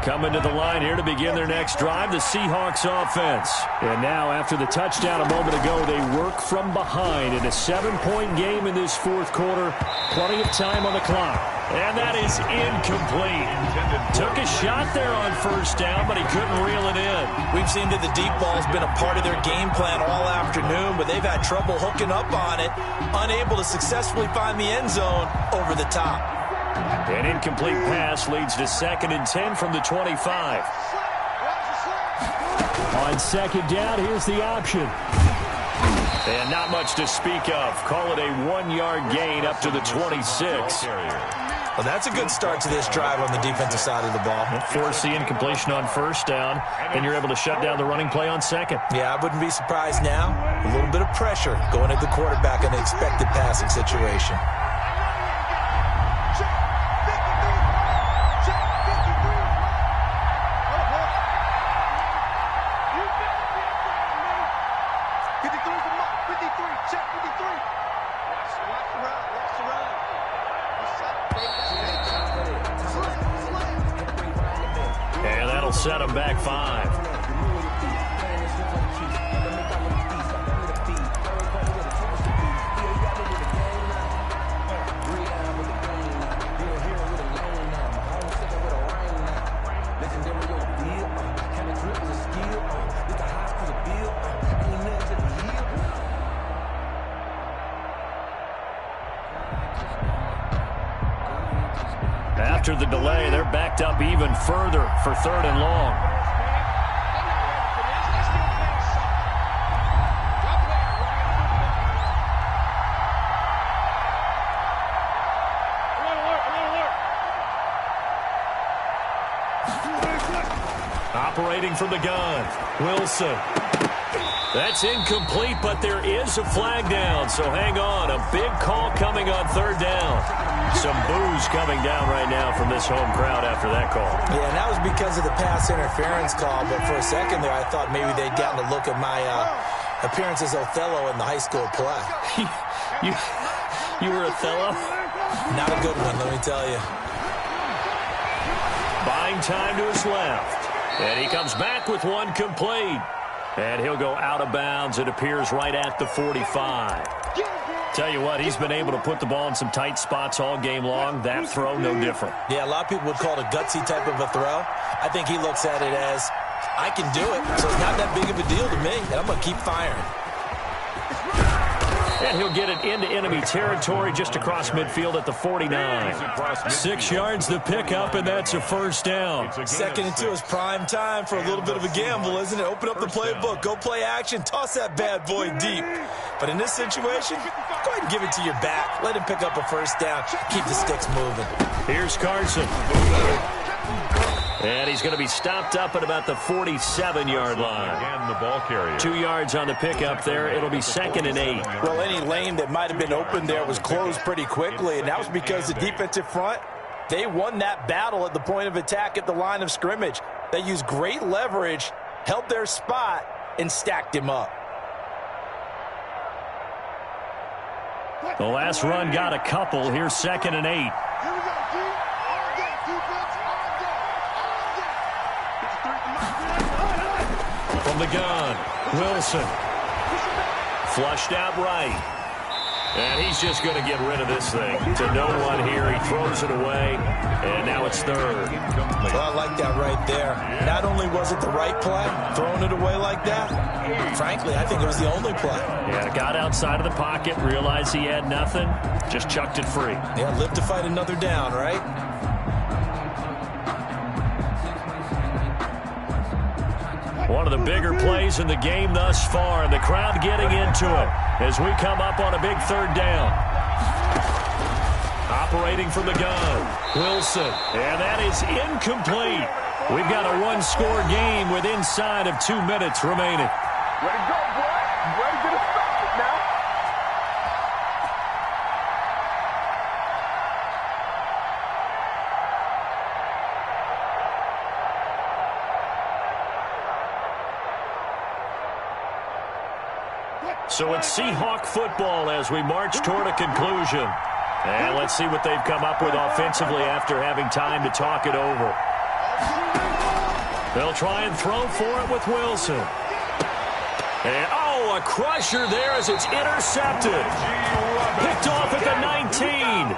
Coming to the line here to begin their next drive, the Seahawks offense. And now after the touchdown a moment ago, they work from behind in a 7-point game in this 4th quarter. Plenty of time on the clock. And that is incomplete. Took a shot there on 1st down, but he couldn't reel it in. We've seen that the deep ball has been a part of their game plan all afternoon, but they've had trouble hooking up on it, unable to successfully find the end zone over the top. An incomplete pass leads to 2nd and 10 from the 25. On 2nd down, here's the option. And not much to speak of. Call it a 1-yard gain up to the 26. Well, that's a good start to this drive on the defensive side of the ball. Force the incompletion on 1st down, and you're able to shut down the running play on 2nd. Yeah, I wouldn't be surprised now. A little bit of pressure going at the quarterback in an expected passing situation. And that'll set him back 5. After the delay, they're backed up even further for 3rd and long. Operating from the gun, Wilson. That's incomplete, but there is a flag down, so hang on. A big call coming on 3rd down. Some boos coming down right now from this home crowd after that call. Yeah, and that was because of the pass interference call, but for a second there, I thought maybe they'd gotten a look at my appearance as Othello in the high school play. You were Othello? Not a good one, let me tell you. Buying time to his left. And he comes back with one complete. And he'll go out of bounds. It appears right at the 45. Tell you what, he's been able to put the ball in some tight spots all game long. That throw, no different. Yeah, a lot of people would call it a gutsy type of a throw. I think he looks at it as, I can do it, so it's not that big of a deal to me, and I'm going to keep firing. And he'll get it into enemy territory just across midfield at the 49. 6 yards the pickup, and that's a 1st down. 2nd and 2 is prime time for a little bit of a gamble, isn't it? Open up the playbook, go play action, toss that bad boy deep. But in this situation, go ahead and give it to your back. Let him pick up a 1st down. Keep the sticks moving. Here's Carson. And he's going to be stopped up at about the 47-yard line. And the ball carrier. 2 yards on the pickup there. It'll be 2nd and 8. Well, any lane that might have been open there was closed pretty quickly, and that was because the defensive front, they won that battle at the point of attack at the line of scrimmage. They used great leverage, held their spot, and stacked him up. The last run got a couple. Here's 2nd and 8. From the gun, Wilson. Flushed out right. And he's just going to get rid of this thing. To no one here. He throws it away. And now it's 3rd. Well, I like that right there. Not only was it the right play, throwing it away like that, frankly, I think it was the only play. Yeah, got outside of the pocket, realized he had nothing, just chucked it free. Yeah, live to fight another down, right? One of the bigger plays in the game thus far, and the crowd getting into it as we come up on a big 3rd down. Operating from the gun, Wilson, and that is incomplete. We've got a 1-score game with inside of 2 minutes remaining. Ready to go, boy. Ready to stop it now. So it's Seahawk football as we march toward a conclusion. And let's see what they've come up with offensively after having time to talk it over. They'll try and throw for it with Wilson. And, oh, a crusher there as it's intercepted. Picked off at the 19.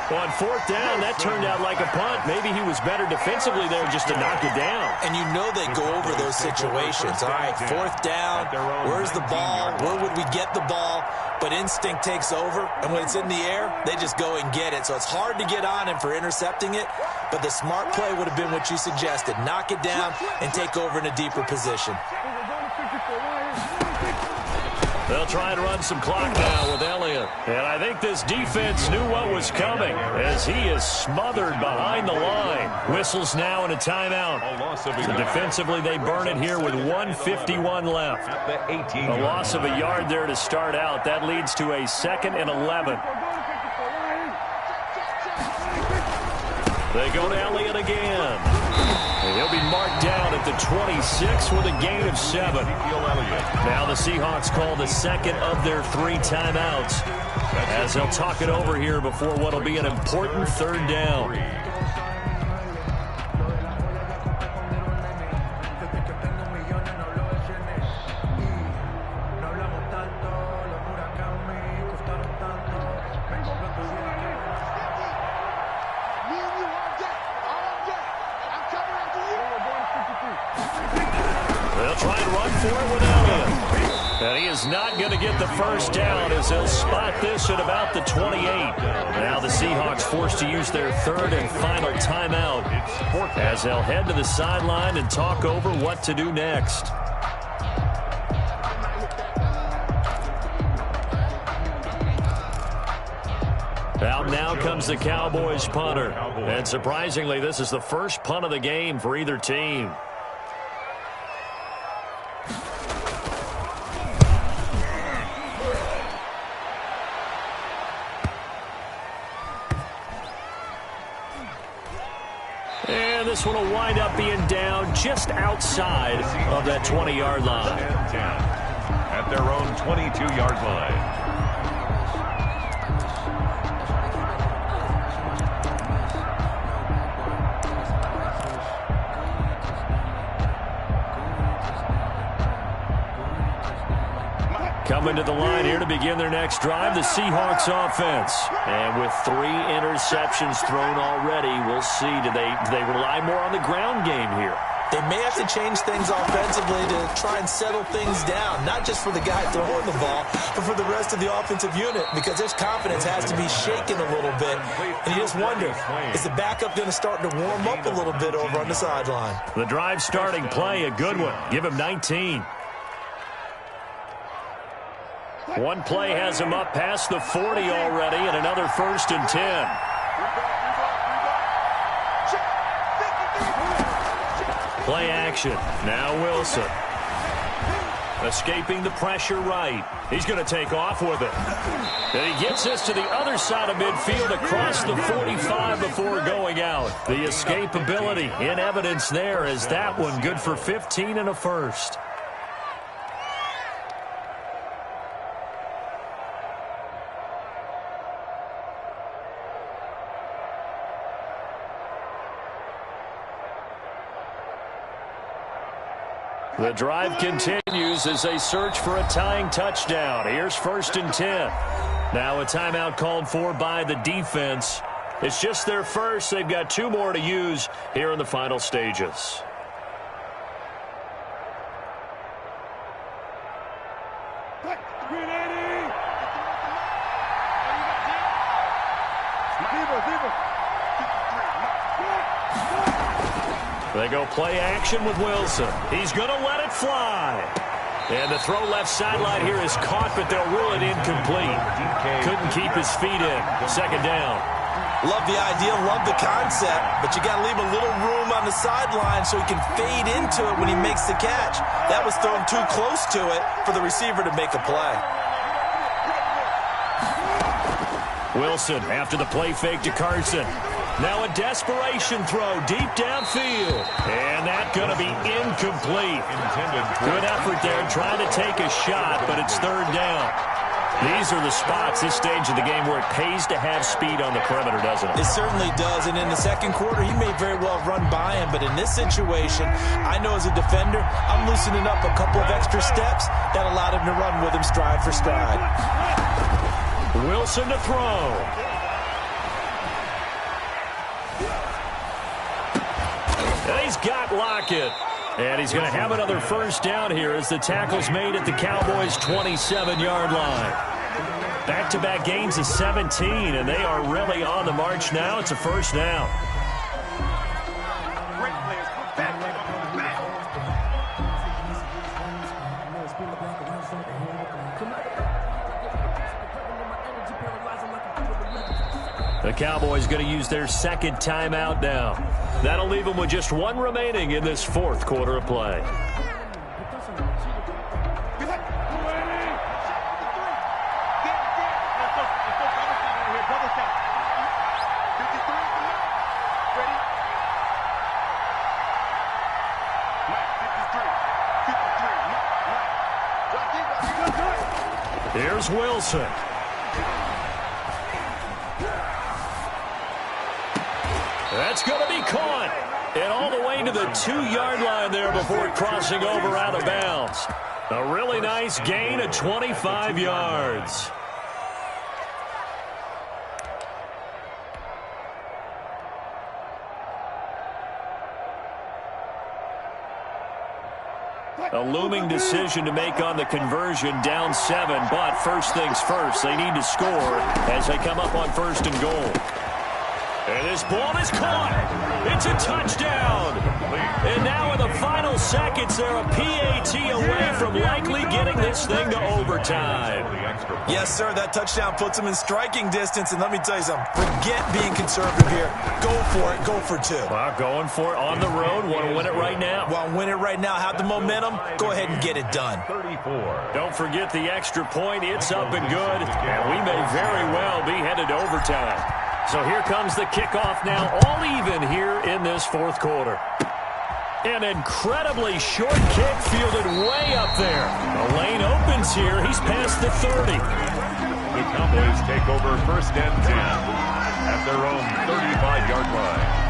On 4th down, that turned out like a punt. Maybe he was better defensively there just to knock it down. And you know they go over those situations. All right, 4th down, where's the ball? Where would we get the ball? But instinct takes over, and when it's in the air, they just go and get it. So it's hard to get on him for intercepting it, but the smart play would have been what you suggested. Knock it down and take over in a deeper position. They'll try and run some clock now with Elliott. And I think this defense knew what was coming as he is smothered behind the line. Whistles now and a timeout. So defensively, they burn it here with 1:51 left. A loss of a yard there to start out. That leads to a 2nd and 11. They go to Elliott again. He'll be marked down at the 26 with a gain of 7. Now the Seahawks call the second of their 3 timeouts as they'll talk it over here before what will be an important third down. Not going to get the first down as they'll spot this at about the 28. Now the Seahawks forced to use their third and final timeout as they'll head to the sideline and talk over what to do next. Out now comes the Cowboys punter. And surprisingly, this is the first punt of the game for either team. This one will wind up being down just outside of that 20-yard line. At their own 22-yard line. Coming to the line here to begin their next drive, the Seahawks offense. And with 3 interceptions thrown already, we'll see. Do they rely more on the ground game here? They may have to change things offensively to try and settle things down, not just for the guy throwing the ball, but for the rest of the offensive unit, because their confidence has to be shaken a little bit. And you just wonder, is the backup going to start to warm up a little bit over on the sideline? The drive starting play, a good one. Give him 19. One play has him up past the 40 already, and another 1st and 10. Play action. Now Wilson. Escaping the pressure right. He's going to take off with it. And he gets this to the other side of midfield across the 45 before going out. The escapability in evidence there as that one good for 15 and a first. The drive continues as they search for a tying touchdown. Here's 1st and 10. Now a timeout called for by the defense. It's just their first. They've got 2 more to use here in the final stages. They go play action with Wilson. He's going to let it fly. And the throw left sideline here is caught, but they'll rule it incomplete. Couldn't keep his feet in. 2nd down. Love the idea, love the concept, but you got to leave a little room on the sideline so he can fade into it when he makes the catch. That was thrown too close to it for the receiver to make a play. Wilson after the play fake to Carson. Now a desperation throw deep downfield. And that's going to be incomplete. Good effort there trying to take a shot, but it's 3rd down. These are the spots, this stage of the game, where it pays to have speed on the perimeter, doesn't it? It certainly does. And in the 2nd quarter, he may very well run by him. But in this situation, I know as a defender, I'm loosening up a couple of extra steps that allowed him to run with him stride for stride. Wilson to throw. And he's got Lockett. And he's going to have another 1st down here as the tackle's made at the Cowboys' 27-yard line. Back-to-back gains of 17, and they are really on the march now. It's a 1st down. The Cowboys going to use their 2nd timeout now. That'll leave them with just 1 remaining in this 4th quarter of play. Here's Wilson. That's going to be caught. And all the way to the 2-yard line there before crossing over out of bounds. A really nice gain of 25 yards. A looming decision to make on the conversion, down 7. But first things first, they need to score as they come up on 1st and goal. And this ball is caught. It's a touchdown. And now in the final seconds, they're a PAT away from likely getting this thing to overtime. Yes, sir, that touchdown puts them in striking distance. And let me tell you something, forget being conservative here. Go for it. Go for 2. Well, going for it on the road. Want to win it right now. Want to win it right now. Have the momentum. Go ahead and get it done. 34. Don't forget the extra point. It's up and good. And we may very well be headed to overtime. So here comes the kickoff now, all even here in this 4th quarter. An incredibly short kick fielded way up there. The lane opens here. He's past the 30. The Cowboys take over 1st and 10 at their own 35-yard line.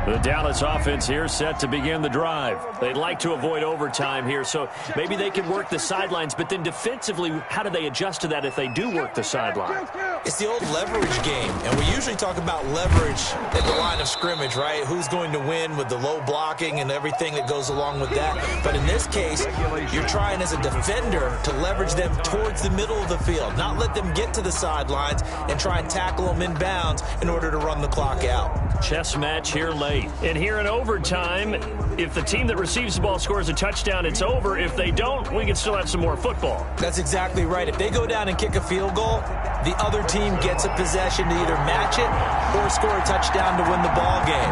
The Dallas offense here set to begin the drive. They'd like to avoid overtime here, so maybe they can work the sidelines, but then defensively, how do they adjust to that if they do work the sideline? It's the old leverage game, and we usually talk about leverage at the line of scrimmage, right? Who's going to win with the low blocking and everything that goes along with that. But in this case, you're trying as a defender to leverage them towards the middle of the field, not let them get to the sidelines and try and tackle them in bounds in order to run the clock out. Chess match here late. And here in overtime, if the team that receives the ball scores a touchdown, it's over. If they don't, we can still have some more football. That's exactly right. If they go down and kick a field goal, the other team gets a possession to either match it or score a touchdown to win the ball game.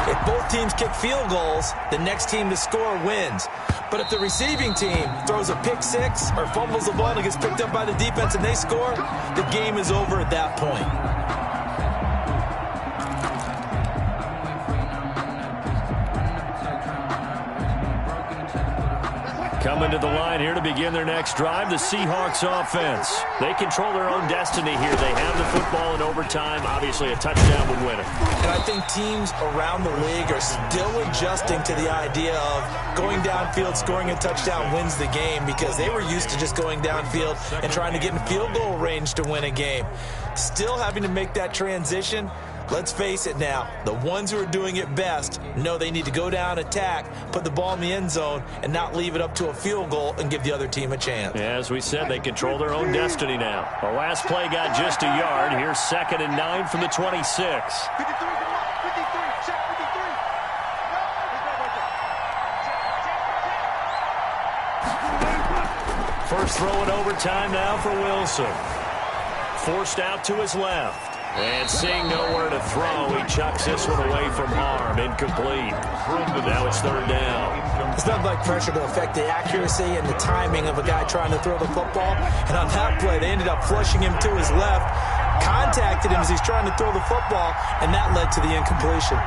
If both teams kick field goals, the next team to score wins. But if the receiving team throws a pick 6 or fumbles the ball and it gets picked up by the defense and they score, the game is over at that point. Coming to the line here to begin their next drive, the Seahawks offense. They control their own destiny here. They have the football in overtime. Obviously, a touchdown would win it. And I think teams around the league are still adjusting to the idea of going downfield, scoring a touchdown wins the game, because they were used to just going downfield and trying to get in field goal range to win a game. Still having to make that transition. Let's face it now, the ones who are doing it best know they need to go down, attack, put the ball in the end zone, and not leave it up to a field goal and give the other team a chance. Yeah, as we said, they control their own destiny now. The last play got just a yard. Here's 2nd and 9 from the 26. 53, check 53. First throw in overtime now for Wilson. Forced out to his left. And seeing nowhere to throw, he chucks this one away from harm. Incomplete. Now it's 3rd down. It's not like pressure to affect the accuracy and the timing of a guy trying to throw the football. And on that play, they ended up flushing him to his left, contacted him as he's trying to throw the football, and that led to the incompletion.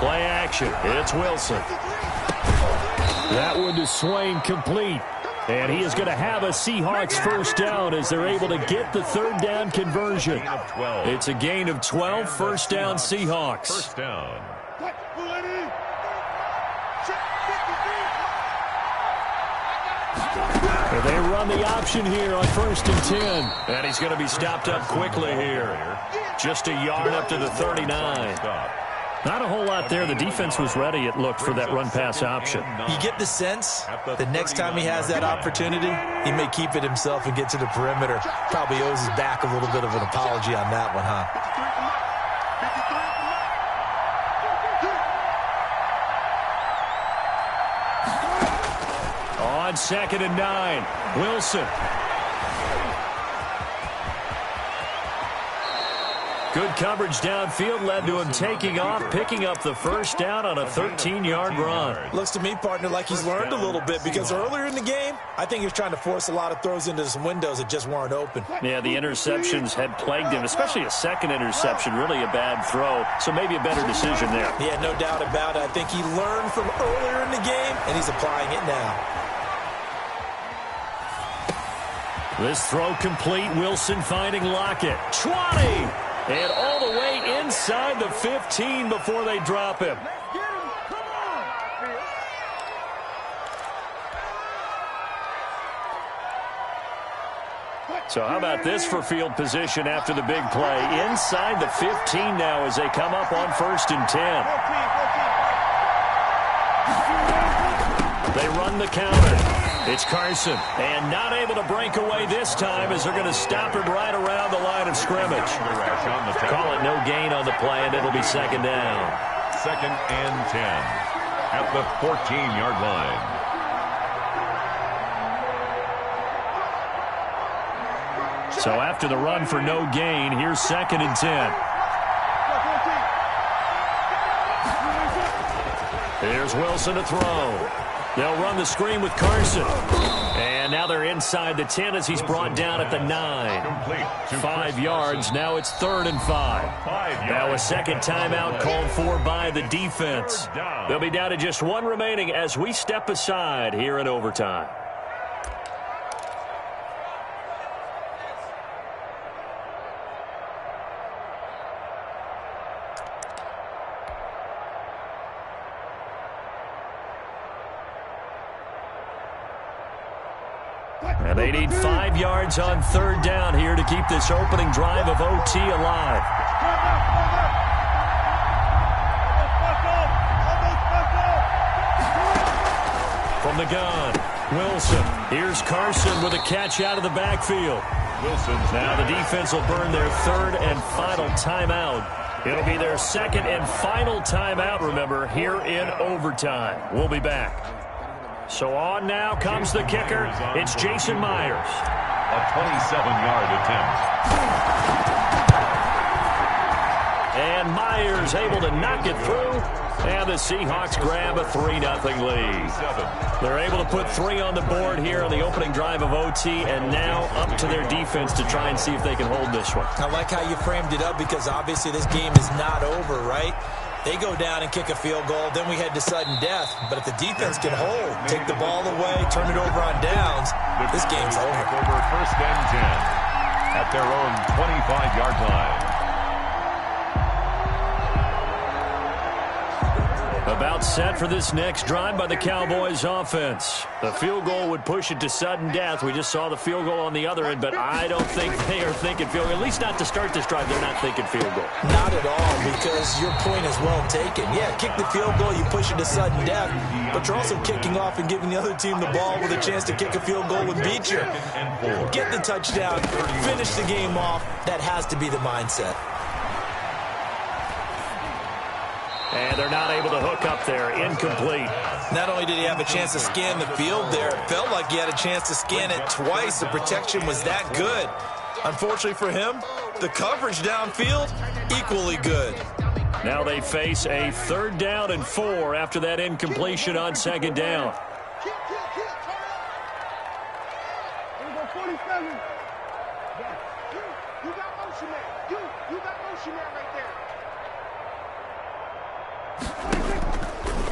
Play action. It's Wilson. That one to Swain, complete. And he is going to have a Seahawks first down as they're able to get the 3rd down conversion. It's a gain of 12, first down Seahawks. First down. They run the option here on 1st and 10. And he's going to be stopped up quickly here. Just a yard up to the 39. Not a whole lot there. The defense was ready, it looked, for that run-pass option. You get the sense that next time he has that opportunity, he may keep it himself and get to the perimeter. Probably owes his back a little bit of an apology on that one, huh? On 2nd and 9, Wilson. Good coverage downfield led to him taking off, picking up the first down on a 13-yard run. Looks to me, partner, like he's learned a little bit because earlier in the game, I think he was trying to force a lot of throws into some windows that just weren't open. Yeah, the interceptions had plagued him, especially a second interception, really a bad throw, so maybe a better decision there. Yeah, no doubt about it. I think he learned from earlier in the game, and he's applying it now. This throw complete, Wilson finding Lockett. 20! And all the way inside the 15 before they drop him. So how about this for field position after the big play? Inside the 15 now as they come up on 1st and 10. They run the counter. It's Carson, and not able to break away this time as they're going to stop him right around the line of scrimmage. Call it no gain on the play, and it'll be 2nd down. 2nd and 10 at the 14-yard line. So after the run for no gain, here's 2nd and 10. Here's Wilson to throw. They'll run the screen with Carson. And now they're inside the 10 as he's brought down at the 9. 5 yards. Now it's 3rd and 5. Now a second timeout called for by the defense. They'll be down to just 1 remaining as we step aside here in overtime. And they need 5 yards on 3rd down here to keep this opening drive of OT alive. From the gun, Wilson. Here's Carson with a catch out of the backfield. Wilson's now the defense will burn their 3rd and final timeout. It'll be their 2nd and final timeout, remember, here in overtime. We'll be back. So on now comes the kicker. It's Jason Myers. A 27-yard attempt. And Myers able to knock it through. And the Seahawks grab a 3-0 lead. They're able to put 3 on the board here on the opening drive of OT, and now up to their defense to try and see if they can hold this one. I like how you framed it up because obviously this game is not over, right? They go down and kick a field goal, then we head to sudden death. But if the defense can hold, take the ball away, turn it over on downs, this game's over. Over 1st and 10 at their own 25-yard line. About set for this next drive by the Cowboys offense. The field goal would push it to sudden death. We just saw the field goal on the other end, but I don't think they are thinking field goal. At least not to start this drive, they're not thinking field goal. Not at all, because your point is well taken. Yeah, kick the field goal, you push it to sudden death, but you're also kicking off and giving the other team the ball with a chance to kick a field goal and beat you. Get the touchdown, finish the game off. That has to be the mindset. And they're not able to hook up there. Incomplete. Not only did he have a chance to scan the field there, it felt like he had a chance to scan it twice. The protection was that good. Unfortunately for him, the coverage downfield, equally good. Now they face a 3rd down and 4 after that incompletion on 2nd down. Here we go, 47. You got motion man. You got motion man right there.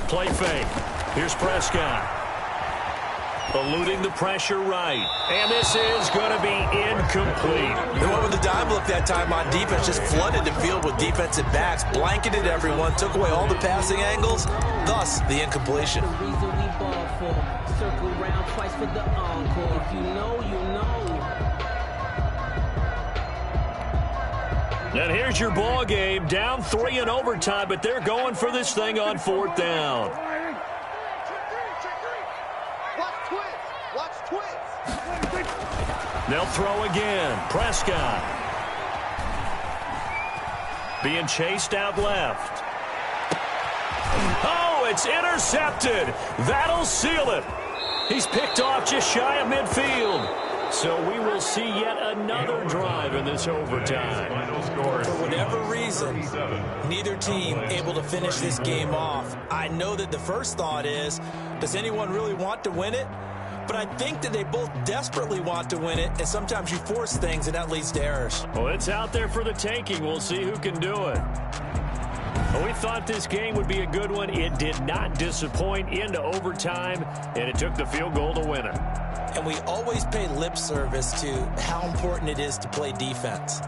Play fake. Here's Prescott. Eluding the pressure right. And this is going to be incomplete. They went with the dime look that time on defense. Just flooded the field with defensive backs. Blanketed everyone. Took away all the passing angles. Thus, the incompletion. The reason we ball for. Circle round twice for the encore. If you know, you know. And here's your ball game. Down 3 in overtime, but they're going for this thing on 4th down. Watch twins. They'll throw again. Prescott. Being chased out left. Oh, it's intercepted. That'll seal it. He's picked off just shy of midfield. So we will see yet another drive in this overtime. For whatever reason, neither team able to finish this game off. I know that the first thought is, does anyone really want to win it? But I think that they both desperately want to win it, and sometimes you force things, and that leads to errors. Well, it's out there for the taking. We'll see who can do it. Well, we thought this game would be a good one. It did not disappoint into overtime, and it took the field goal to win it. And we always pay lip service to how important it is to play defense.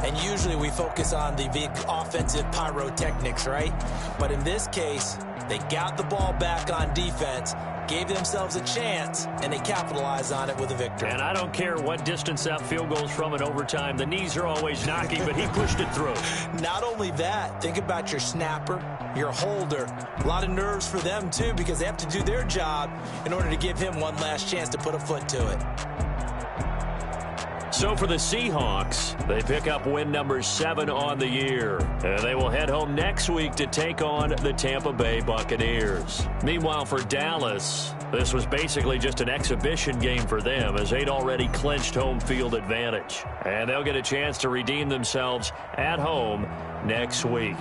And usually we focus on the big offensive pyrotechnics, right? But in this case, they got the ball back on defense, gave themselves a chance, and they capitalized on it with a victory. And I don't care what distance that field goes from in overtime. The knees are always knocking, but he pushed it through. Not only that, think about your snapper, your holder. A lot of nerves for them, too, because they have to do their job in order to give him one last chance to put a foot to it. So for the Seahawks, they pick up win number 7 on the year. And they will head home next week to take on the Tampa Bay Buccaneers. Meanwhile, for Dallas, this was basically just an exhibition game for them as they'd already clinched home field advantage. And they'll get a chance to redeem themselves at home next week.